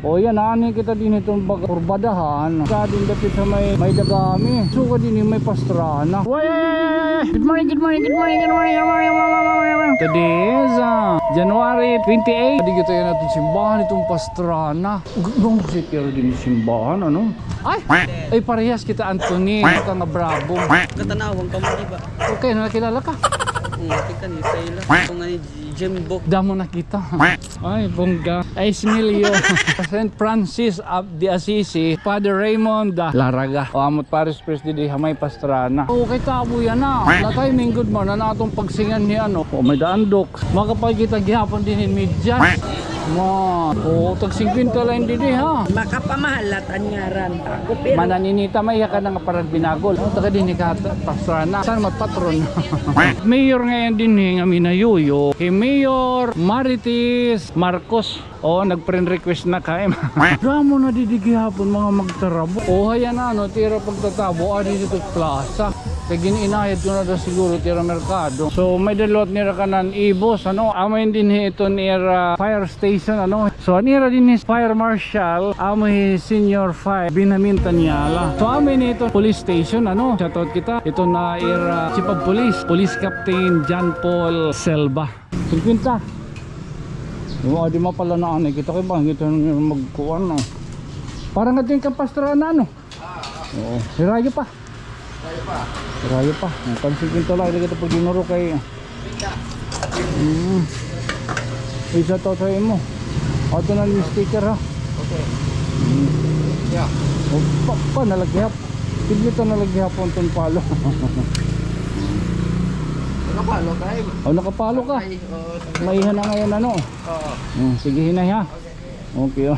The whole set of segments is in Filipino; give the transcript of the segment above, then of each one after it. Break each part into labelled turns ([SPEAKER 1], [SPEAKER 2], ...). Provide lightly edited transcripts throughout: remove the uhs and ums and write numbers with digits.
[SPEAKER 1] O yan, ani kita din itong kurbadahan. Sa din dapit sa may dagami. Suka din yung may pastrana. Good morning, good morning, good morning, good morning, good morning, good morning. Today is January 28. Hindi kita yan natin simbahan itong pastrana. Gugong si pero din yung simbahan, ano? Ay parehas kita, Anthony. Kita nga bravo.
[SPEAKER 2] Katanawang ka mo, di ba?
[SPEAKER 1] Okay, nakilala ka?
[SPEAKER 2] Kita ni Taylor. Kung nga ni Jimbo.
[SPEAKER 1] Damo nakita. Ay, bongga. Ay, Smilio. St. Francis of the Assisi. Father Raymond Laraga. O amot Paris Priest di Hamay Pastrana. O kay tabo yan na. Lakay minggod mo na natong pagsingan ni ano. O may daandok. Makapagkita gihapon din in medyas. O tag 50 lang din ha.
[SPEAKER 2] Makapamahalatan nga ran. Ako pero.
[SPEAKER 1] Mananinita may ka na nga parang binagol. O taga din ni Pastrana. Saan matpatron? Mayor ngayon din nga minayoyo. Kay Mayor Marites Marcos. O nag-friend request na kaim. Damo na didigihapon mga magtarabo. O hayan na ano, tira pagtatabo adi dito plaza. Kaya giniinahid ko na daw siguro tira merkado. So may dalawat nira kanan ibos ano. Amayin din ito nira fire station ano. So nira din his fire marshal. Amoy senior 5 Binamintan Yala. So amayin ito police station ano. Shoutout kita. Ito na ira chief of police. Police Captain John Paul Selva. 50. Di mo pala na ano. Kita kayo ba? Kita magkuhan no. Parang nga din kapastrana no. Oo. Hirayo pa. Rayo pa. Pansigin to lang kita pag ginuro kay. Isa to tayo mo. Ato na yung sticker ha. Okay. Yeah. O pa nalaghihap. Pili to nalaghihap on ton palo.
[SPEAKER 2] Nakapalo tayo.
[SPEAKER 1] O nakapalo ka. Maihan na ngayon ano.
[SPEAKER 2] Oo.
[SPEAKER 1] Sige hinay ha. Okay.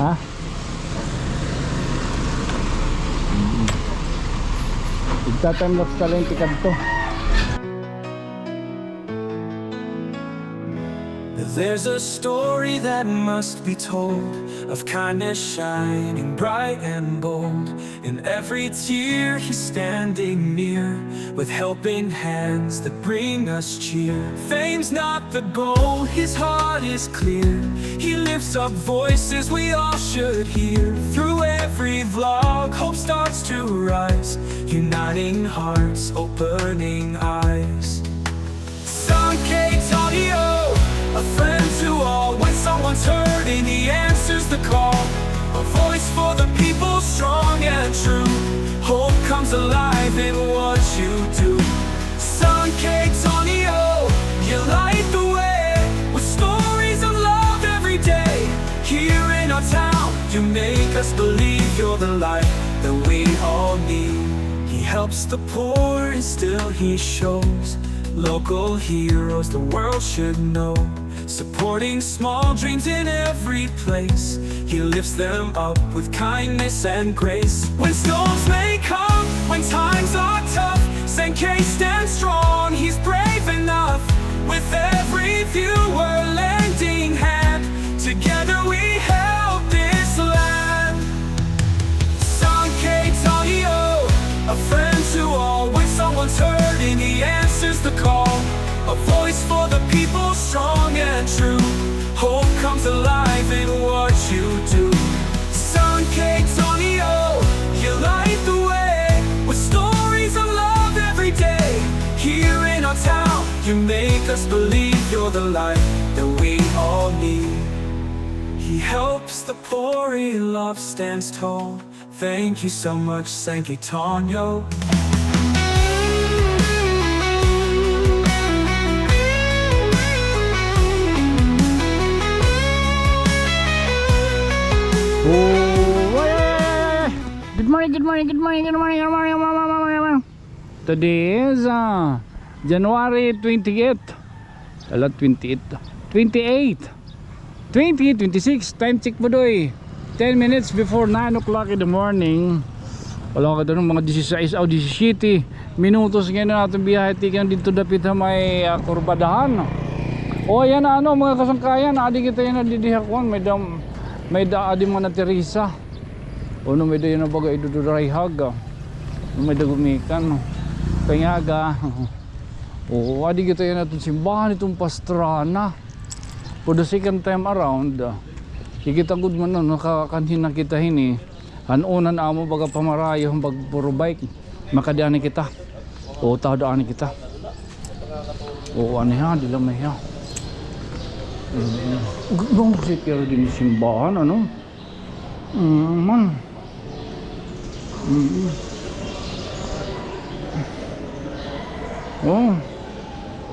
[SPEAKER 1] Ha? Time lapse tala yung tikad to.
[SPEAKER 3] There's a story that must be told of kindness shining bright and bold. In every tear he's standing near, with helping hands that bring us cheer. Fame's not the goal, his heart is clear. He lifts up voices we all should hear. Through every vlog, hope starts to rise, uniting hearts, opening eyes. Sankey Tonio, a friend to all. When someone's hurting, he answers the call. A voice for the people, strong and true. Hope comes alive in what you do. Sankey Tonio, you light the way with stories of love every day. Here in our town, you make us believe you're the light that we all need. He helps the poor and still he shows local heroes the world should know. Supporting small dreams in every place, he lifts them up with kindness and grace. When storms may come, when times are tough, Sankey stands strong, he's brave enough. With every viewer lending hand, together we help this land. Sankey Tonio, a friend to all. When someone's hurting, he answers the call. A voice for the people, strong and true. Hope comes alive in what you do. Sankey Tonio, you light the way with stories of love every day. Here in our town, you make us believe you're the light that we all need. He helps the poor, he love stands tall. Thank you so much, Sankey Tonio.
[SPEAKER 1] Good morning, good morning, good morning, good morning, good morning, good morning. Today is January 28th. 28, 26. Time check mo doy. 10 minutes before 9 o'clock in the morning. Wala ka doon mga 16 o 17 minutos ngayon na natin biyahe tigang dito dapit sa may kurbadahan. O yan na ano mga kasangkayan. Adi kita yung nadidihakon. May adi mga na Teresa. O no may dayo na bagay idudurayhag. May dagumikan. Kanyaga. Oo, adi kita yan natin simbahan itong Pastrana. For the second time around, kikita good man no, nakakanhin na kita hini. Hanunan amo baga pamarayo bag puro bike. Makadaan kita. Oo, tadaan kita. Oo, ano yan, di lang may yan. Gagawin si Kira din simbahan, ano? Man. Oh.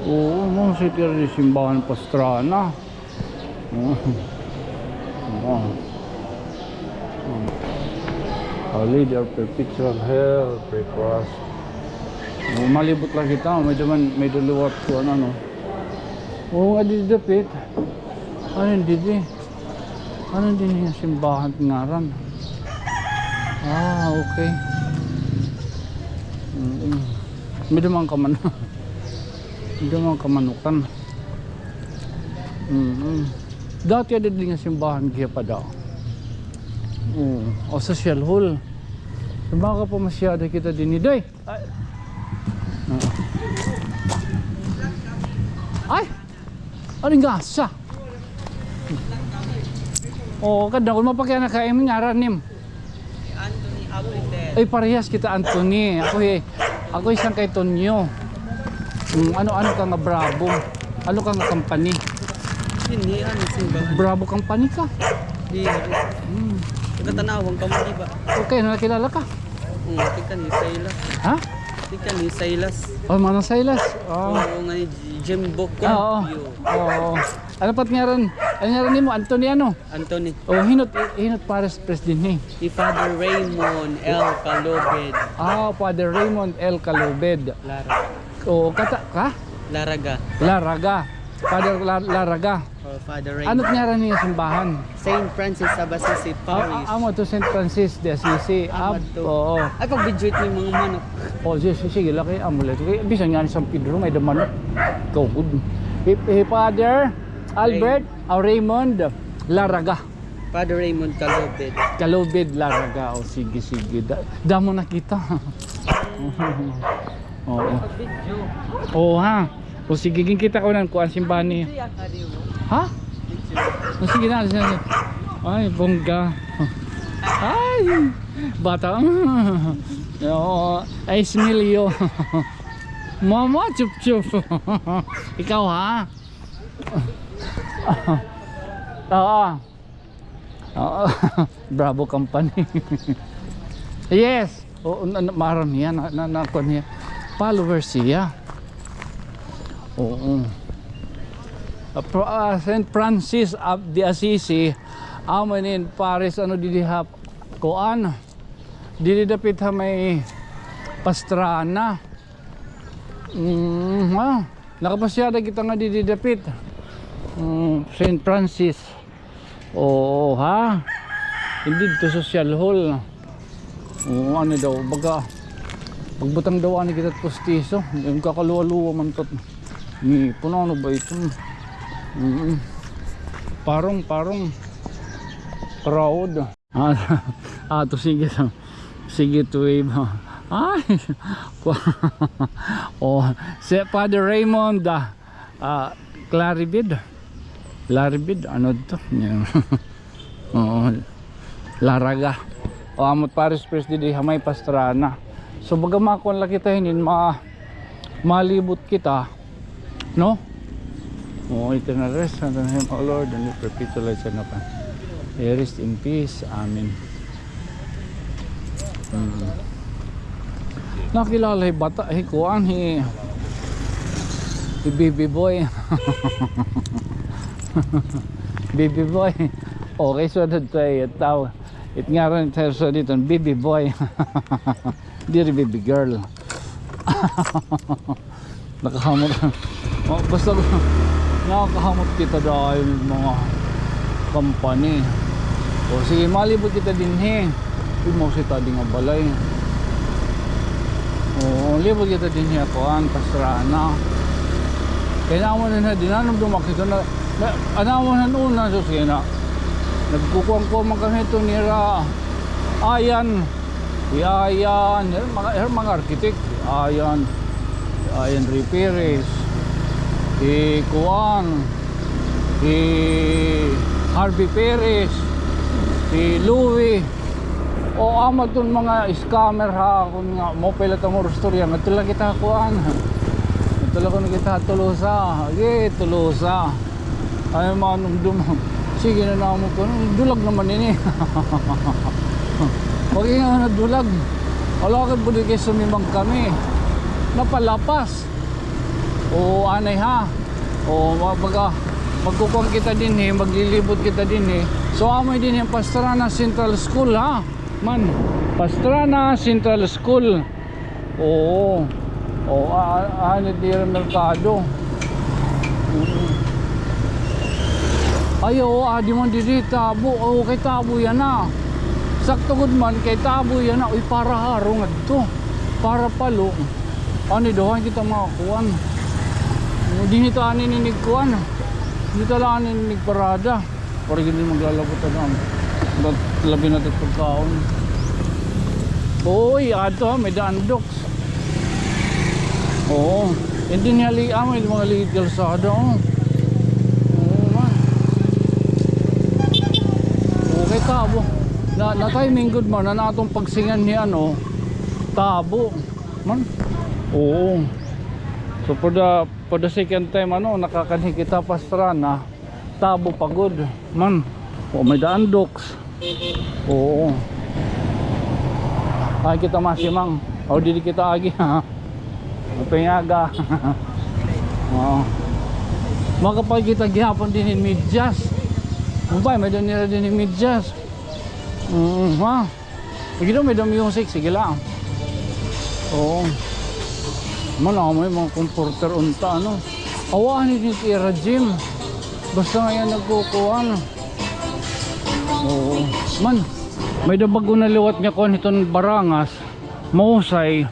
[SPEAKER 1] Oo, mga si Kira din simbahan Pastrana. Our leader, perpetual hell, pray for us. Malibot lang kita, may duluwat ko, ano. Oo, adi dapit. Ano hindi? Ano din yung simbahan ngaran? Ah, okay. May dumang kamanukan. Dati ada din yung simbahan kaya pa daw. O social hall. Baka pa masyado kita din ni Day. Ay! Aling gasa. Oh, kadang kung mapakya na kayo ngaran nim.
[SPEAKER 2] Anthony Abritel.
[SPEAKER 1] Ay parehas kita Anthony. Ako isang kay Tonyo. Ano ka nga Bravo? Ano ka nga company?
[SPEAKER 2] Hindi, simbahan.
[SPEAKER 1] Bravo company ka.
[SPEAKER 2] Di, nagkatanawang ka mo, di ba?
[SPEAKER 1] Okay, nakilala ka?
[SPEAKER 2] Tika ni Silas.
[SPEAKER 1] Ha?
[SPEAKER 2] Tika ni Silas.
[SPEAKER 1] Oh, Manang Silas. Oh.
[SPEAKER 2] Oo nga ni Jimbok ko.
[SPEAKER 1] Oo. Oo. Ano pat ngaran? Ano ngaran nimo? Anthony ano?
[SPEAKER 2] Anthony.
[SPEAKER 1] Oh, hinot Paris President ni.
[SPEAKER 2] Si Father Raymond L. Calobed.
[SPEAKER 1] Ah, Father Raymond L. Calobed.
[SPEAKER 2] Lara.
[SPEAKER 1] Oh, kata ka?
[SPEAKER 2] Laraga.
[SPEAKER 1] Laraga. Father Laraga.
[SPEAKER 2] Or Father Raymond.
[SPEAKER 1] Ano't ngaran niya simbahan?
[SPEAKER 2] Saint Francis of Assisi, Paris.
[SPEAKER 1] Amo to St. Francis de Assisi.
[SPEAKER 2] Amad to.
[SPEAKER 1] Oo.
[SPEAKER 2] Ay, pag-videoit mo yung mga manok.
[SPEAKER 1] Oh, sige laki amulet. Bisan nga ni San Pedro may damanok. Go good. Father Albert Raymond Laraga.
[SPEAKER 2] Father Raymond Calobed.
[SPEAKER 1] Calobed Laraga. Oh, sige. Damo na kita. Oo.
[SPEAKER 2] Pag-video.
[SPEAKER 1] Oo ha. O sige, kita ko nan kuan simbahan ni. Ha? O sige na. Ay, bongga. Ay, bata. Oo, ay smilyo. Mama, chup. Ikaw ha? Oo. Bravo company. Yes. Oo, maron niya na kuan niya. Followers siya. Oo. St. Francis of the Assisi amanin Paris ano didihap koan dididapit ha may Pastrana. Nakapasyada kita nga dididapit. St. Francis. Oo ha. Hindi to social hall. Oo, ano daw baga pagbutang daw ani kita postiso yung kakaluwa-luwa man tot. Ni puno ba ito? Parong crowd. To sige to wave. Ay. Oh, si Father Raymond Laribid ano to? Oh, Laraga. O amot Paris President di Hamay Pastrana. So baga makon la kita hinin malibot kita. No? Oh, eternal rest unto him, O Lord, and perpetual life na pa. Rest in peace. Amen. Nakilala yung bata. Kuan, baby boy. Baby boy. Okay, so tayo tao. It nga rin tayo sa dito, baby boy. Hindi baby girl. Nakahamot. Basta nakakahamot kita dahil mga company. O sige, malibot kita din Hindi mo si tadi nga balay. O libot kita din kuan Pastrana. Kaya naman na dinanong dumakita na anawan na una so sige na. Nagkukuang ko man kami ito nira. Ayan, mga architect. Ayan Repairs. Kuan, Harvey Perez, si Louie. O ama dun mga scammer ha, kung nga mo pala tamor storya, nagtula kita kuan. Nagtula ko na kita Tolosa. Tolosa. Ay manong dum. Sige na namo ko. Dulag naman ini. Pag nga nagdulag. Wala ka budi kay sumimang kami. Napalapas. O anay ha. O baga magkukuha kita din maglilibot kita din So amoy din yung Pastrana Central School ha. Man, Pastrana Central School. Oo. Ano din ang merkado. Ayo, di man didi tabo. Kay tabo yan na. Sakto gud man kay tabo yan na. Uy, para harong adto. Para palo. Ano doon kita makakuan. Hindi nito ani ninig kuan. Dito lang ani ninig parada. Para gini maglalabot na. Labi na ito pagkaon. Uy, ato may dandoks. Oo. Hindi niya may mga legal sada. Oo man. Okay, tabo. Na timing good man. Na natong pagsingan niya tabo. Man. Oo. So for the second time nakakanhi kita Pastrana. Tabo pagod. Man. May dandoks. Oo. Ay kita masimang. Dili kita agi ha. Pengaga. Oo. Makapal kita gihapon din in medyas. May doon nila din in medyas. Ha. Sige daw may daw music. Sige lang. Oo. May mga comforter unta Awaan ni Tira Gym. Basta ngayon nagkukuhan. Oo. Man, may dabago na liwat niya ko nitong Barangas. Mausay.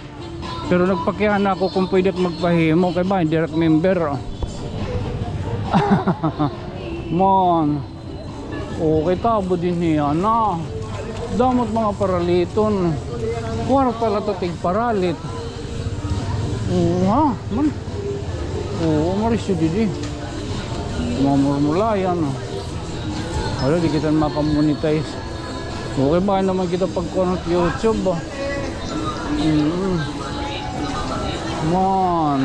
[SPEAKER 1] Pero nagpakihan ako kung pwede magpahimo. Kaya ba, direct member. Man. Okay, tabo din niya na. Damot mga paraliton. Kwarta lang ito tigparalit. Ha, man. Marisyo didi. Mamurmulayan. Wala, di kita makamonetize. Okay ba naman kita pag-connect YouTube? Man.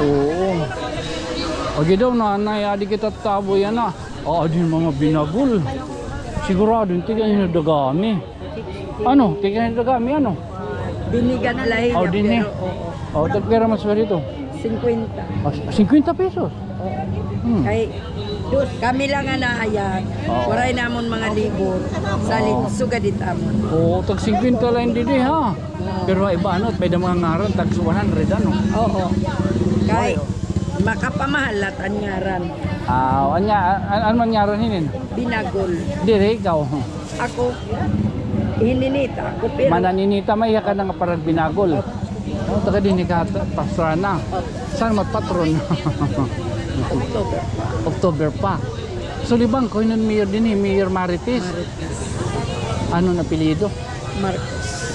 [SPEAKER 1] Oo. Agi daw nanay, adi kita tabo yan na. Adi mga binagul. Sigurado, tigan yung dagami. Tigan yung dagami,
[SPEAKER 4] Dinigan lahi niya.
[SPEAKER 1] Dini. Tagpera mas ba dito?
[SPEAKER 4] 50.
[SPEAKER 1] 50 pesos?
[SPEAKER 4] Kay kami lang nga naayag. Waray namon mga libor. Salin sugadit amon.
[SPEAKER 1] Tag 50 lang didi ha. Pero iba pwede mga ngaran tag 100
[SPEAKER 4] Oo. Kay makapamahalat ang ngaran.
[SPEAKER 1] Ano man ngaran hinin?
[SPEAKER 4] Binagol.
[SPEAKER 1] Dire ikaw.
[SPEAKER 4] Ako hininita ako pero
[SPEAKER 1] Mananinita may ka nga parang binagol. Taga din ka Pastrana. Saan magpatron?
[SPEAKER 4] October.
[SPEAKER 1] October pa. So libang ko yun mayor din Mayor Marites. Ano na apelyido?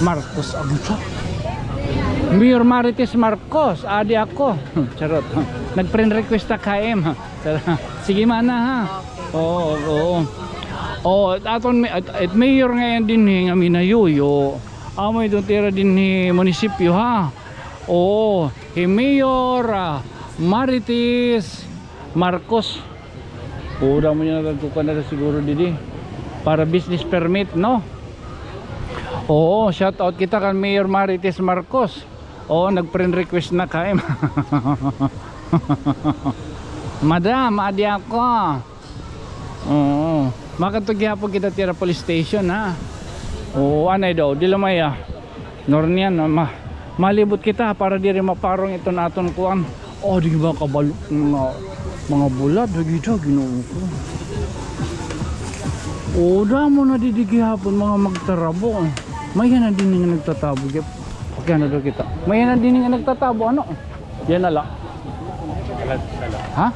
[SPEAKER 1] Marcos. Mayor Marites Marcos. Adi ako. Charot. Nag-friend request na KM. Sige mana ha. Oo. Aton mayor ngayon din nga minayuyo. Amoy doon tira din ni munisipyo ha. Oo. Mayor Marites Marcos. Pura mo nyo nagkukuha na siguro didi para business permit Oo, shout out kita kan Mayor Marites Marcos. Nag-friend request na kaim. Madam, adi ako. Oo. Makatugya po kita tira police station ha. Anay daw, di lamaya. Nornian, malibot kita para di rin maparong ito naton kuan. Di ba kabalo mga bulad dito ginoo ko. Damo na didigihapon mga magtarabo. May yan din nga nagtatabo. Okay na daw kita. May yan din nga nagtatabo Yan na lang. Ha?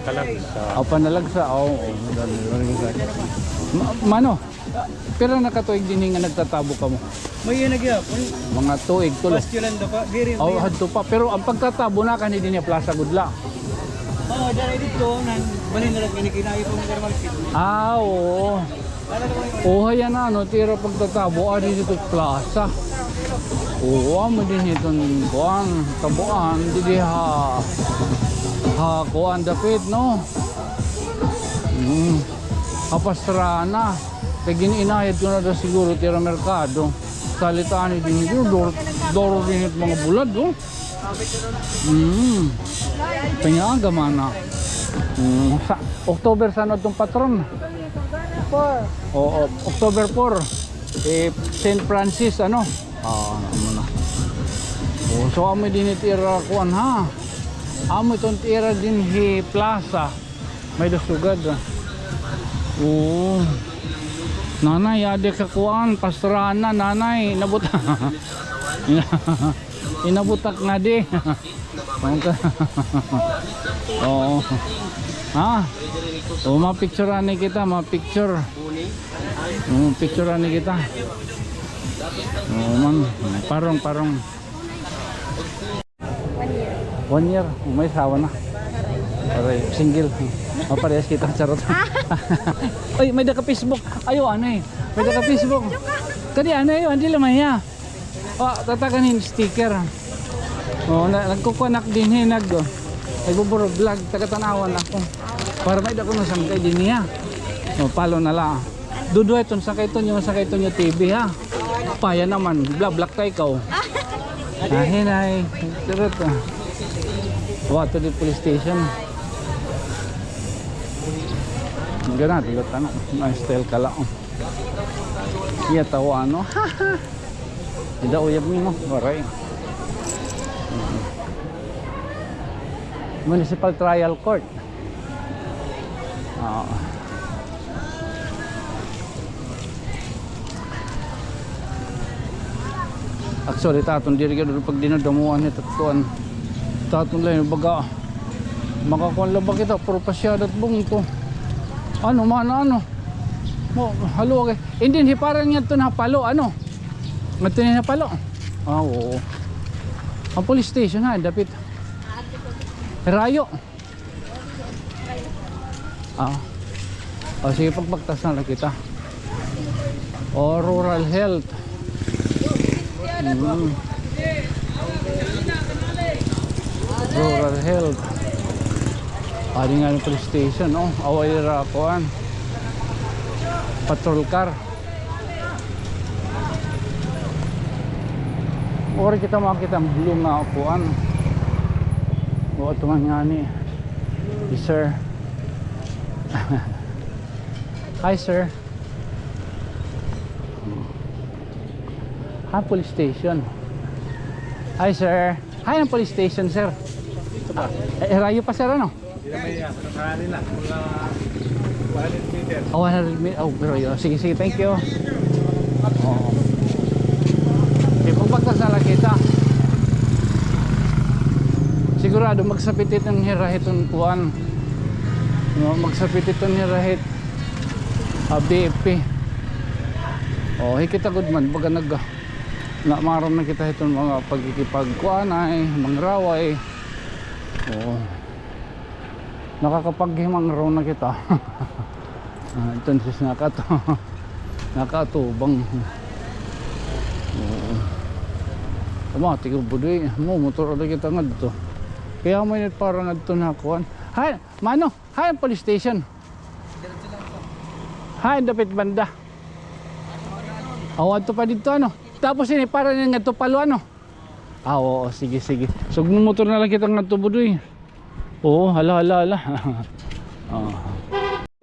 [SPEAKER 1] Panalagsa. Panalagsa. Mano, pero nakatuig din nga nagtatabo ka mo.
[SPEAKER 2] May yun nagyapon.
[SPEAKER 1] Mga tuig tulo.
[SPEAKER 2] Yun lang pa. Giri.
[SPEAKER 1] Oh, hadto pa. Pero ang pagtatabo na kanhi din niya Plaza Gudla.
[SPEAKER 2] Oo, dyan dito. Balin na lang kinikinayo po mga market.
[SPEAKER 1] Ah, oo. Oh, yan na, no, tira pagtatabo, dito Plaza. Oo, mo din itong kuan, tabuan, di ha kuan dapit, no? Kapasrana. Kaya giniinayad ko na daw siguro tira merkado. Salitaan din ito, doro din ito mga bulad, oh. Panyaga mana. October sana itong patron. 4. Oo, October 4. St. Francis, ano? Ano na. So amoy din itira kuan ha. Amoy itong tira din hi Plaza. May dasugad. Oo. Nanay, ade ka kuan, pastrana, nanay, nabuta. Inabutak nga di. Oo. Ha? O, mapicturean ni kita, mapicture. Picturean ni kita. Oo man, parong. 1 year, may sawa na. Aray, single. Parehas kita, charot. Ay, may daka Facebook. Ayo, anay. May daka Facebook. Kadi anay, hindi lamaya. Tataganin sticker. Nagkukuanak din nagbuburo vlog, tagatanawan ako. Para may dako na sangkay din niya. Palo na lang. Duduay ton sakay ton yung TV ha. Paya naman, black tayo ikaw. Hinay. Charot. To the police station. Ganun, tilot ano. May style ka lang. Iya tawa ano. Ida uyab mo. Waray. Municipal Trial Court. Actually, taton diri ka doon pag dinadamuan ni tatuan. Taton lang yung baga. Makakuan lang ba kita? Puro pasyadat bong to. Ano man, ano? Halo, okay. Hindi, hiparan nga ito na palo, ano? Ito na palo. Oo. Ang police station ha, dapit. Rayo. Sige, pagpagtas na lang kita. Rural health. Rural health. Pwede nga yung police station, no? Away rapuan. Patrol car. Ori kita makita ang blue nga upuan. Ito man nga ni. Yes, sir. Hi, sir. Hi, police station. Hi, sir. Hi, ang police station, sir. Rayo pa, sir, ano?
[SPEAKER 5] Hindi na may nakakalin na. Mga 100 meter.
[SPEAKER 1] 100 meter. Pero yun. Sige, thank you. Pagpagtas na lang kita. Sigurado magsapit itong hirahit ng puan. Magsapit itong hirahit BFP. Hikita good man. Baga maram na kita itong mga pagkikipagkuan ay mangraway. Nakakapaghimang raw na kita. Ito sis nakatubang. Tama, tigo budoy mo motor ada kita ngadto. Kaya may parang ngadto na kuan. Hay, mano, hay ang police station. Hay, dapat banda. Awad to pa dito ano. Tapos ini para ngadto palo ano. Oo, sige. So motor na lang kita ngadto budoy. Oo, hala.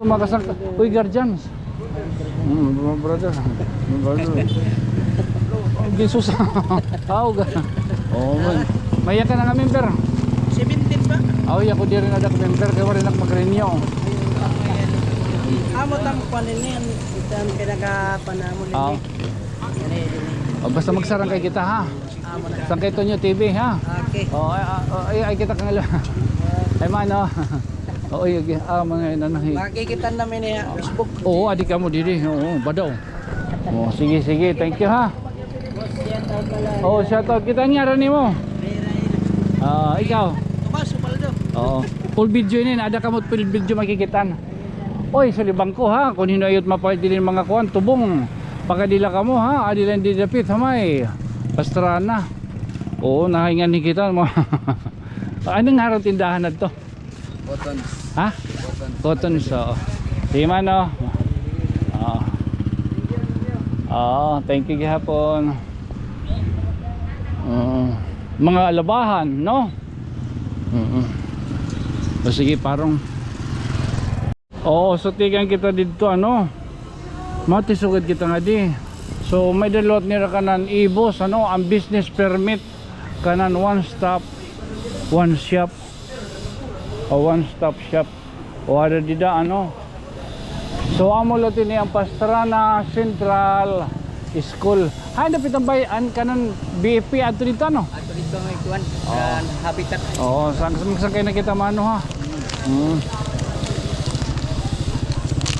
[SPEAKER 1] Makasang uy guardians. Brother. Jesus. Maya ka na nga member.
[SPEAKER 2] 17 ba?
[SPEAKER 1] Ako di rin ada member kaya rin mag-renew.
[SPEAKER 2] Amo tam panin itan pinagapanamon
[SPEAKER 1] Basta magsarang kay kita ha. Sang kay Tonyo TV ha.
[SPEAKER 2] Okay.
[SPEAKER 1] Ay kita kang ay mano. Oo, mga nanahi.
[SPEAKER 2] Makikita namin niya Facebook.
[SPEAKER 1] Oo, adik ka mo diri. Oo, badaw. Oo, sige, sige. Thank you ha. Oo, shoutout kita niya rin mo. Ikaw.
[SPEAKER 2] Tumas, Paldo.
[SPEAKER 1] Oo. Full video yun, ada ka mo full video makikitan. Oy, sa libang ko ha, kung hinayot mapagdilin mga kuwan, tubong. Pagkadila ka mo ha, adilan di dapit hamay. Pastrana. Oo, nahingan ni kita mo. Anong harang tindahan na to?
[SPEAKER 2] Cotton.
[SPEAKER 1] Ha? Cotton so. Di man no. Thank you gihapon. Mga alabahan, no? O sige, parang so tigan kita dito ano. Matisugad kita nga di. So may dalot nila kanan ibos ano, ang business permit kanan one stop shop o ada dida ano. So amo lotin ni ang Pastrana Central School. Hay dapat ang bayan kanan BFP adto dito no.
[SPEAKER 2] Ato dito may kuan. Habitat.
[SPEAKER 1] Oo, sakay na kita mano ha.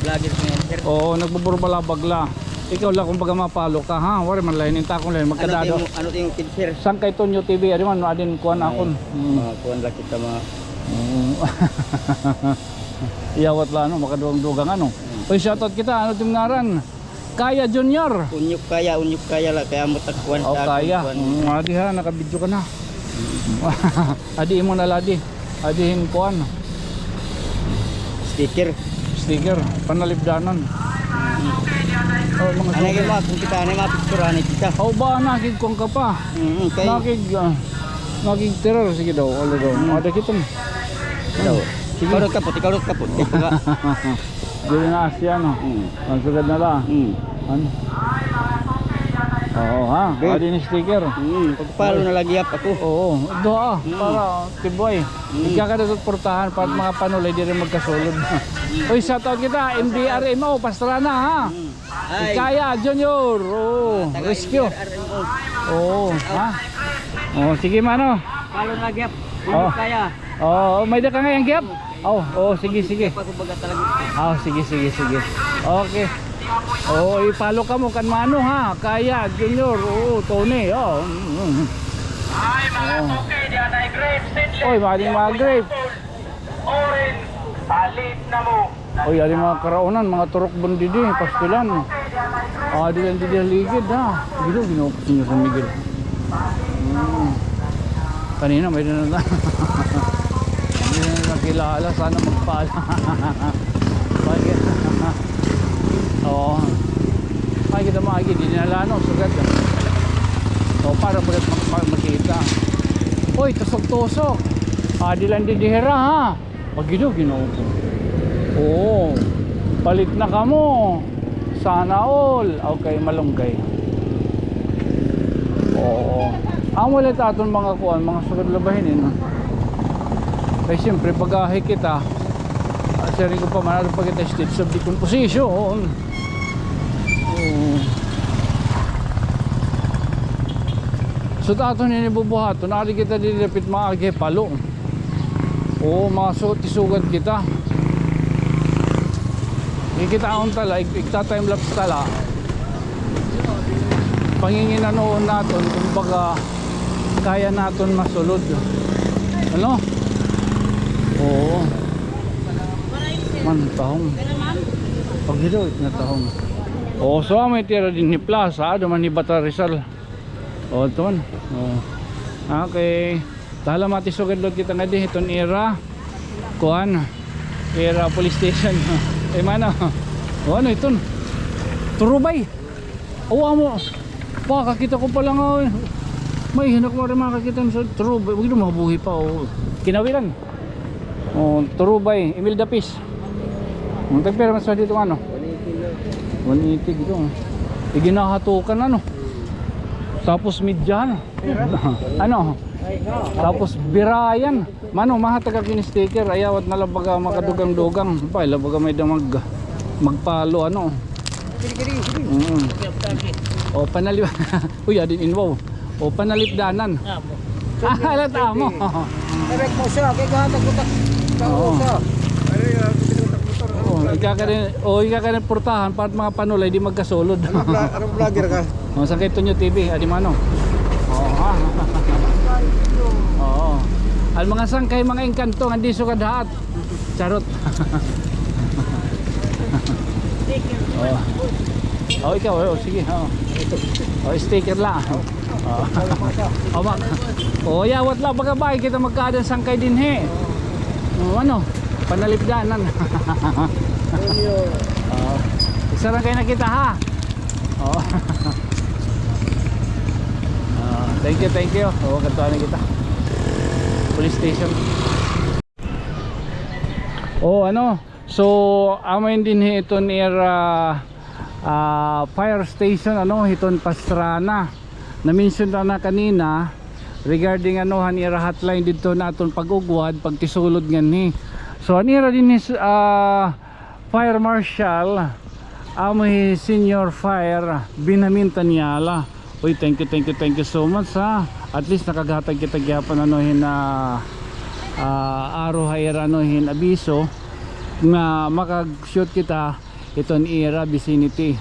[SPEAKER 2] Vlogger ko yan, sir.
[SPEAKER 1] Oo, nagbuburbalabag la. Ikaw lang kung baga mapalo ka ha. Wala man lain ta kung lain magkadado.
[SPEAKER 2] Ano ting kid, sir?
[SPEAKER 1] Sang kay Tonyo TV ari man adin kuan akon.
[SPEAKER 2] Mga kuan lang kita mga
[SPEAKER 1] Iyawat la no makadugang-dugang ano. Oy shoutout kita ano tim ngaran? Kaya Junior.
[SPEAKER 2] unyuk kaya lah kaya mo takwan
[SPEAKER 1] Oh kaya. Adi ha naka-video ka na. Adi mo na ladi. Adihin kuan. Sticker panalipdanan. Oh mga
[SPEAKER 2] Ano yung mga kung kita ano yung mga picturean kita.
[SPEAKER 1] oh ba nakig kong ka pa.
[SPEAKER 2] Kay
[SPEAKER 1] Nakig terror sige daw. Ala daw. Ada kita.
[SPEAKER 2] daw. Ikaw kapot.
[SPEAKER 1] Dili na Asya no. Ang sugad na la. Ano? Oo ha. Adi ni sticker.
[SPEAKER 2] Pagpalo na lagi ako.
[SPEAKER 1] Oo. Doa para tiboy. Ika ka portahan para mga panulay di rin magkasulod. Oy shoutout kita MDRMO Pastrana ha. Kaya Junior. Oh, rescue. Oh, ha. Oh, sige mano.
[SPEAKER 2] Palo na lagi
[SPEAKER 1] Oh.
[SPEAKER 2] kaya.
[SPEAKER 1] Oh, may da ka nga yung gap? Sige.
[SPEAKER 2] Pagkubaga talaga.
[SPEAKER 1] Sige. Okay. Ipalo ka mo kan mano ha. Kaya Junior. Tony. Ay, mga toke diyan ay grape seedless. Oy, mga grape. Orange, palit na mo. Oy, ali mga karaunan, mga turok bundidi, pastilan. Dilan di ligid ha. Ginoo niyo sa Miguel. Kanina may na. Hindi na nakilala, sana magpala. Bakit? Oo. Makikita mo, di nalano, sugat. Para makita. Uy, tusok-tusok. Dilan di dihera ha. Ginoo ko. Oo. Palit na kamo. Sana all. Okay, malunggay. Oo. Ang wala taton mga kuan, mga sugat labahin ha. Kaya siyempre pag kita sharing ko pa manalo pag kita steps of decomposition. Oo. So tato ni bubuhaton, nari kita dilapit mga agi palo. Oo, mga sugat kita. Ikita akong tala, ikta-time lapse tala. Pangingin noon natin, kumbaga kaya natin masulod. Ano? Oo. Man, tahong. Pag hilo, na tahong. Oo, so may tira din ni Plaza, duman ni Bata Rizal. Oo, ito man. Oo. Okay. Tahala matisugad lot kita nga di, itong era. Kuhan. Era police station. Mana? Oh, ano ito? Turubay. Amo. Kakita ko pa lang. May hinak mo rin makakita sa turubay. Huwag ito mabuhi pa. Kinawilan. Turubay. Emil Dapis. Tagpera mas dito ano? 180 dito. Iginahatukan ano? Tapos midyan. Ano? Tapos birayan. Mano mahatag kini sticker ayawat na labaga makadugang-dugang. Pa labaga may damag magpalo ano. Panalip. Uy adin inwaw. Panalipdanan. Halat amo.
[SPEAKER 2] Direct mo siya kay gahatag ko ta.
[SPEAKER 1] ika ka rin portahan para mga panulay di magkasulod.
[SPEAKER 5] Anong vlogger ka?
[SPEAKER 1] O, sa Kito Nyo TV, Adimano. Oo, ha. Oo. Al mga sangkay, mga engkanto, hindi sukad haat. Charot. Oo. Oh, ikaw, oh, sige. Oh. Oh, sticker lang. Oh. Oh, yawat lang bagabay kita magkaadang sangkay din he. Oh, ano? Panalipdanan. Oh. Isa lang kayo nakita ha. Oh. Thank you. Oh, kantuanan kita. Police station. Oh, ano? So, amin din ito near fire station, ano, hiton Pastrana. Na-mention na kanina regarding ano hanira hotline dito naton pag-ugwad, pagtisulod ngani. So, anira din is fire marshal amoy senior fire binamintan niyala. Uy, thank you so much ha. At least nakagatag kita gyapon ano hin araw hayra ano hin abiso nga makag-shoot kita iton era vicinity.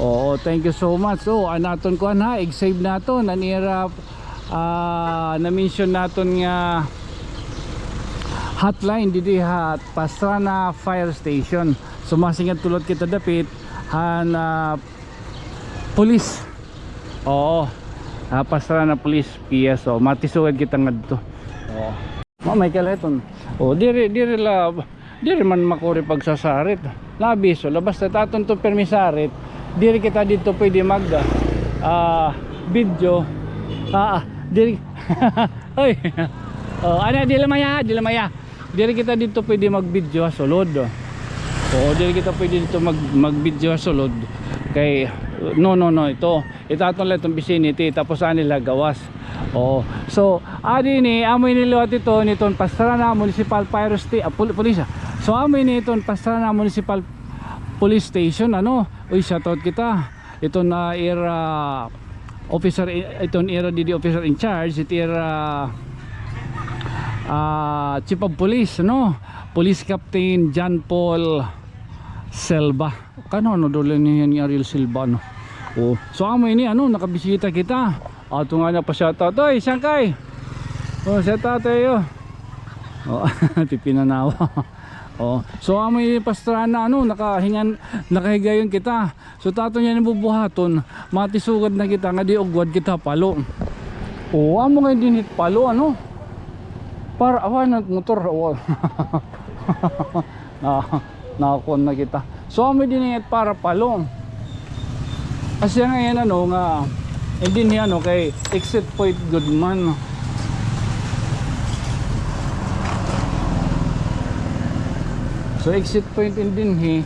[SPEAKER 1] Oo, thank you so much. So, anaton ko ha, i-save naton an era na-mention naton nga hotline didi hat Pastrana Fire Station. So masingat tulad kita dapit han police. Oo. Pastrana Police PS. So matisugad kita ngadto. Oo. May kaleton. Oh, diri man makuri pagsasarit. Labiso labas ta taton to permisarit. Diri kita dito pwede mag video. Diri. Oy. Oh, ana di lamaya. Diri kita dito pwede mag-video sulod. Oo, diri kita pwede dito mag-video sulod. Kay no ito aton lang itong vicinity tapos nila gawas. Oo. So, adi ni amoy niliwat ito niton Pastrana Municipal Fire Station, Police. So, amoy ni iton Pastrana Municipal Police Station, ano? Uy, shoutout kita. Ito na era officer, iton era DD officer in charge, ito era Chief of Police, no? Police Captain John Paul Selva. Kano dole niya ni Ariel Silva, no? Oh, so amoy ni ano nakabisita kita. Ato nga na pa shoutout. Oy, sangkay. Oh, shoutout tayo. Oh, tipinanawa. Oh, so amoy Pastrana ano nakahigayon kita. So tato niya nabubuhaton, matisugad na kita nga di ugwad kita palo. Oh, amo nga din hit palo ano? Para awan ng motor. Oh. Nakakon na kita. So amoy din hit para palo. Kasi ngayon ano nga hindi niya ano kay exit point Goodman. So exit point in dinhi.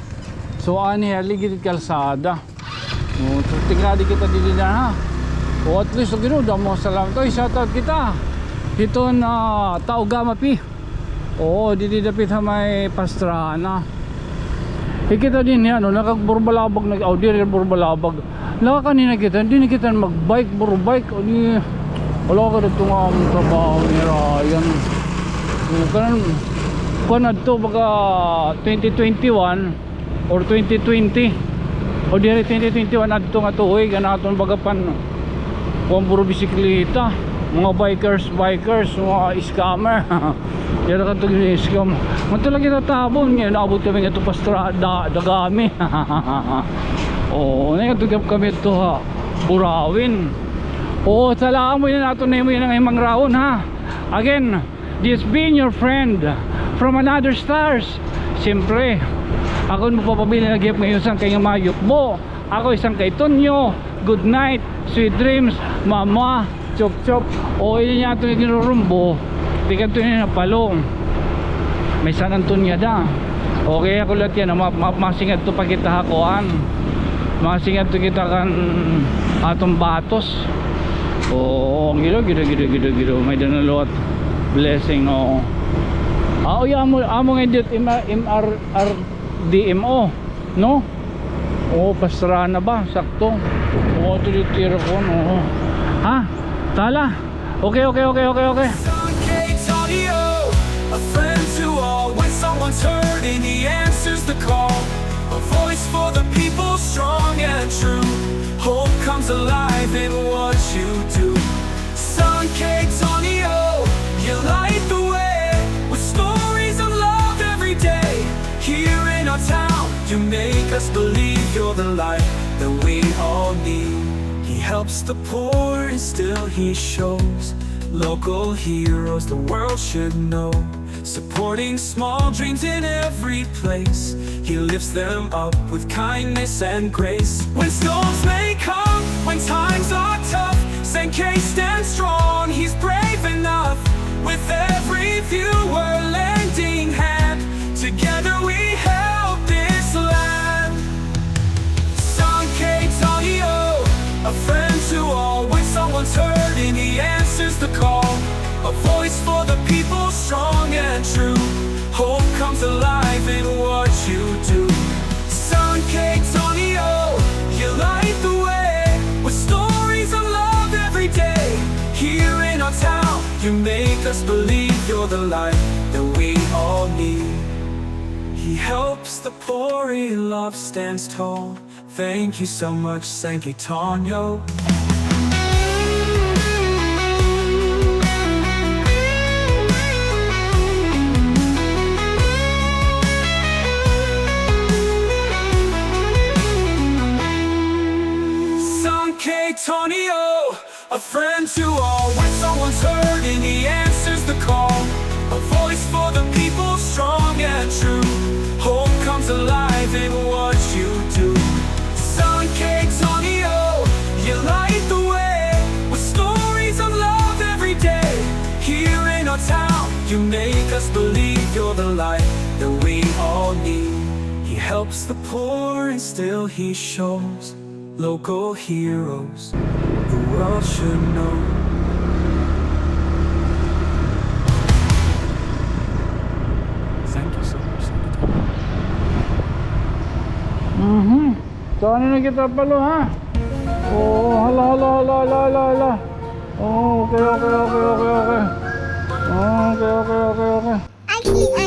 [SPEAKER 1] So ani haligid kalsada. Oh, so tingadi kita dili na ha. O at least gino damo salamat. Oy, shoutout kita. Ito na Taugama Pi. Oo, dili dapit ha may Pastrana. Kita din yan, no, nakagburbalabag nag-audi burbalabag. Naka kanina kita, hindi kita mag-bike, bike o di wala ka dito nga ang trabaho ni Ryan. Kanan kunad to baka 2021 or 2020 o di 2021 adto nga tuhoy ganaton baga pan kung puro bisikleta mga bikers mga scammer yan ka to scam matala kita tabon yan naabot kami nga to Pastrana dagami. Oo, nagatugap kami to ha Burawin. Oo, salamat mo yun nato na mo yun ang imang raon ha. Again, this being your friend from another stars. Siyempre ako mo papabili na gift ngayon sang kay mayok mo. Ako isang kay Tonyo. Good night, sweet dreams, mama, chop chop. O yun niya ito yung ginurumbo. Di ka ito yung napalong. May San Antonio da. Okay ako lahat yan. Masingad to pagkita hakuan. Masingad to kita kan atong batos. Oo, gilo. May danalot. Blessing, oo. Oy, amo nga dito MRDMO, no? Oo, Pastrana ba? Sakto. Oo, tira ko, no? Ha? Tala? Okay.
[SPEAKER 3] A friend to all when someone's hurting. hurting, he answers the call. A voice for the people, strong and true. Hope comes alive in what you do. Sun K Tonio, you light the way with stories of love every day. Here in our town, you make us believe you're the light that we all need. He helps the poor and still he shows local heroes the world should know. Supporting small dreams in every place, he lifts them up with kindness and grace. When storms may come, when times are tough, Sankei stands strong, he's brave enough. With every viewer lending hand, together we help this land. Sankei Tonio, a friend to all. When someone's hurting, he answers the call. A voice for the people, strong and true. Hope comes alive in what you do. Sun K Tonio, you light the way with stories of love every day. Here in our town, you make us believe you're the light that we all need. He helps the poor, he love stands tall. Thank you so much, Sankei Tonio. Sankei Tonio, a friend to all. When someone's hurting, he answers the call. A voice for the people, strong and true. Hope comes alive in what you do. Sankei Tonio, you light the way with stories of love every day. Here in our town, you make us believe you're the light that we all need. He helps the poor and still he shows local heroes the world should know. Thank you so much.
[SPEAKER 1] Saan na kita palo ha? Oo, hala. Oh, okay. Okay.